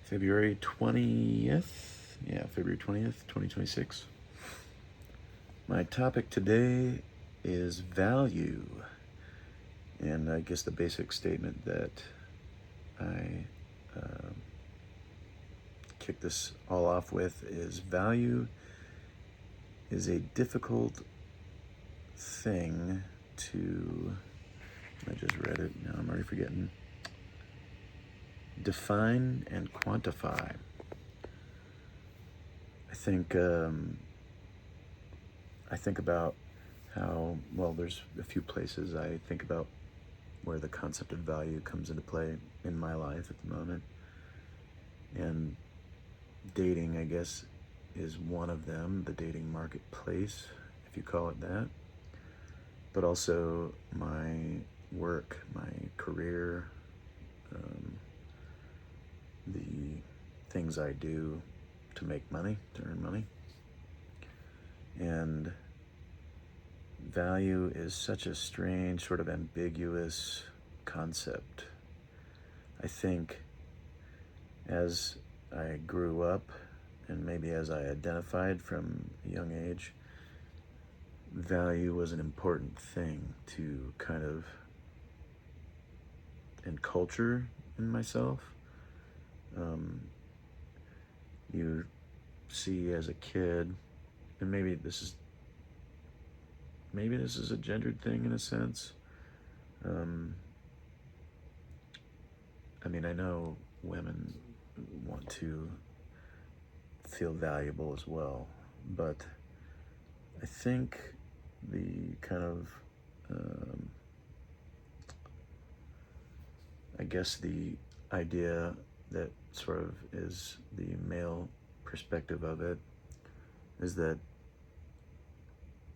February 20th. Yeah, February 20th, 2026. My topic today is value. And I guess the basic statement that I kick this all off with is value is a difficult thing to, I just read it, now I'm already forgetting, define and quantify. I think about how, well, there's a few places I think about where the concept of value comes into play in my life at the moment. And dating, I guess, is one of them, the dating marketplace, if you call it that. But also my work, my career, the things I do to make money, to earn money. And value is such a strange, sort of ambiguous concept. I think as I grew up, and maybe as I identified from a young age, value was an important thing to kind of enculture in myself. You see as a kid, and maybe this is a gendered thing in a sense. I know women want to feel valuable as well, but I think the kind of, I guess the idea that sort of is the male perspective of it is that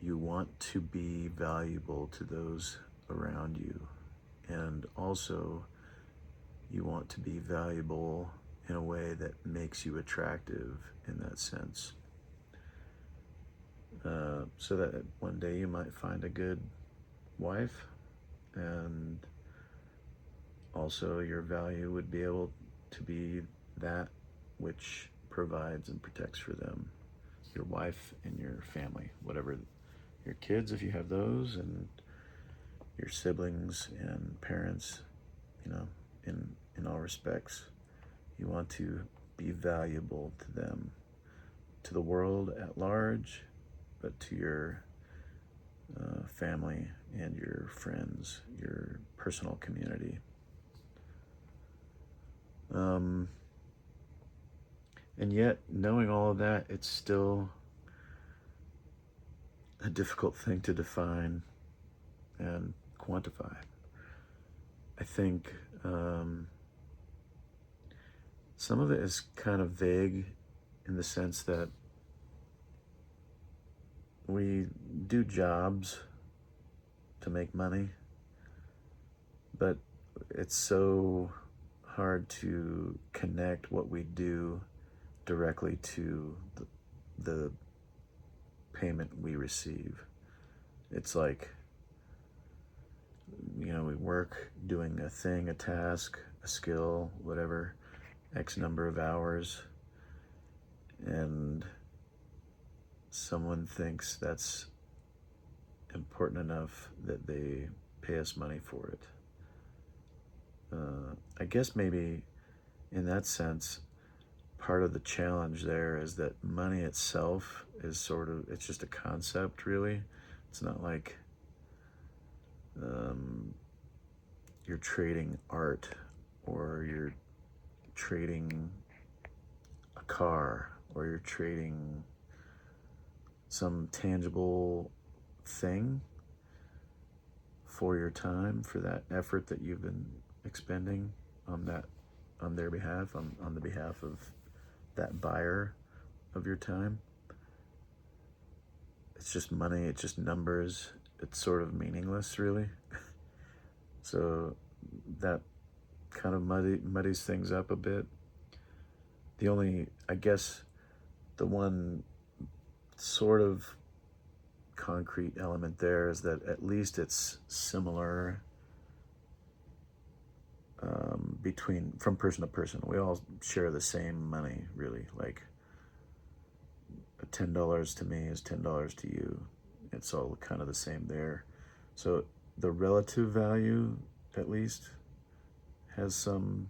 you want to be valuable to those around you, and also you want to be valuable in a way that makes you attractive in that sense. So that one day you might find a good wife, and also your value would be able to be that which provides and protects for them, your wife and your family, whatever, your kids if you have those, and your siblings and parents, in all respects. You want to be valuable to them, to the world at large, but to your family and your friends, your personal community. And yet, knowing all of that, it's still a difficult thing to define and quantify. I think some of it is kind of vague in the sense that we do jobs to make money, but it's so hard to connect what we do directly to the payment we receive. It's like, we work doing a thing, a task, a skill, whatever, X number of hours, and someone thinks that's important enough that they pay us money for it. I guess maybe in that sense, part of the challenge there is that money itself is it's just a concept, really. It's not like you're trading art, or you're trading a car, or you're trading some tangible thing for your time, for that effort that you've been expending on their behalf, on the behalf of that buyer of your time. It's just money, it's just numbers, it's sort of meaningless, really. So that kind of muddies things up a bit. The one sort of concrete element there is that at least it's similar from person to person. We all share the same money, really. Like $10 to me is $10 to you. It's all kind of the same there. So the relative value, at least, has some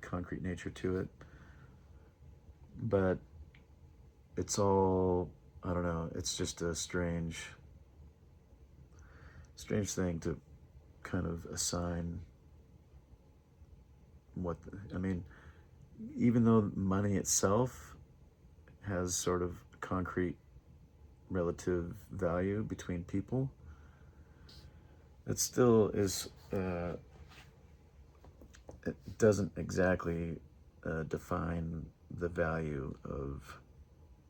concrete nature to it. But it's all, I don't know, it's just a strange thing to kind of assign I mean, even though money itself has sort of concrete relative value between people, it still is, it doesn't exactly define the value of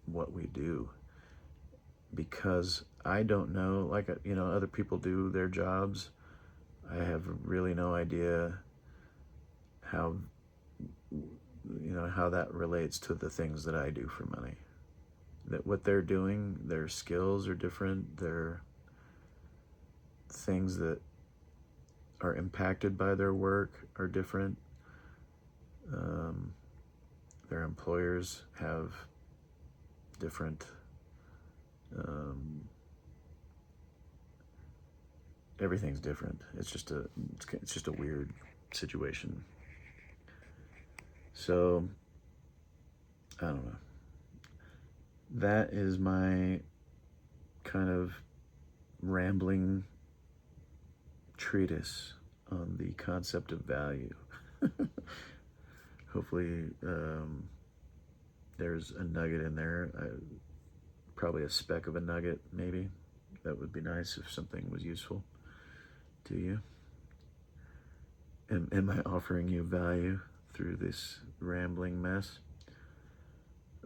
what we do, because I don't know, like, other people do their jobs. I have really no idea how that relates to the things that I do for money. That what they're doing, their skills are different, their things that are impacted by their work are different. Their employers have different everything's different. It's just a weird situation. So I don't know. That is my kind of rambling treatise on the concept of value. Hopefully there's a nugget in there, probably a speck of a nugget, maybe. That would be nice if something was useful to you. Am I offering you value through this rambling mess?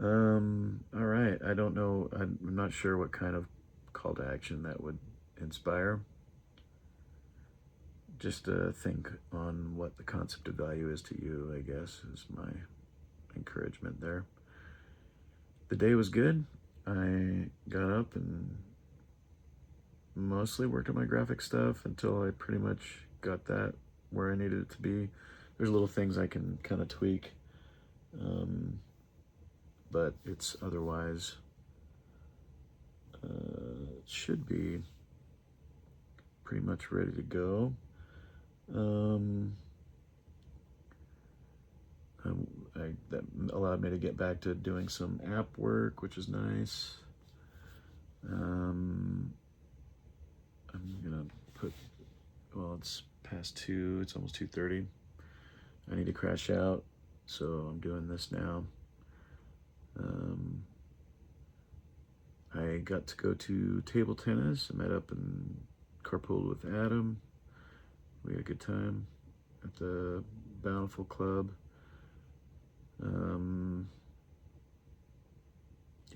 All right, I don't know, I'm not sure what kind of call to action that would inspire. Just think on what the concept of value is to you, I guess, is my encouragement there. The day was good. I got up and mostly worked on my graphic stuff until I pretty much got that where I needed it to be. There's little things I can kind of tweak, but it's otherwise, it should be pretty much ready to go. That allowed me to get back to doing some app work, which is nice. I'm gonna it's past 2, it's almost 2:30. I need to crash out, so I'm doing this now. I got to go to table tennis. I met up and carpooled with Adam. We had a good time at the Bountiful Club.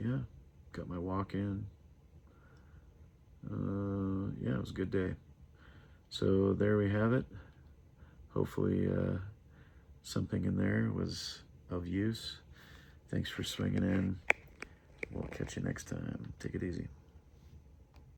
Yeah, got my walk in. Yeah, it was a good day. So there we have it. Hopefully something in there was of use. Thanks for swinging in. We'll catch you next time. Take it easy.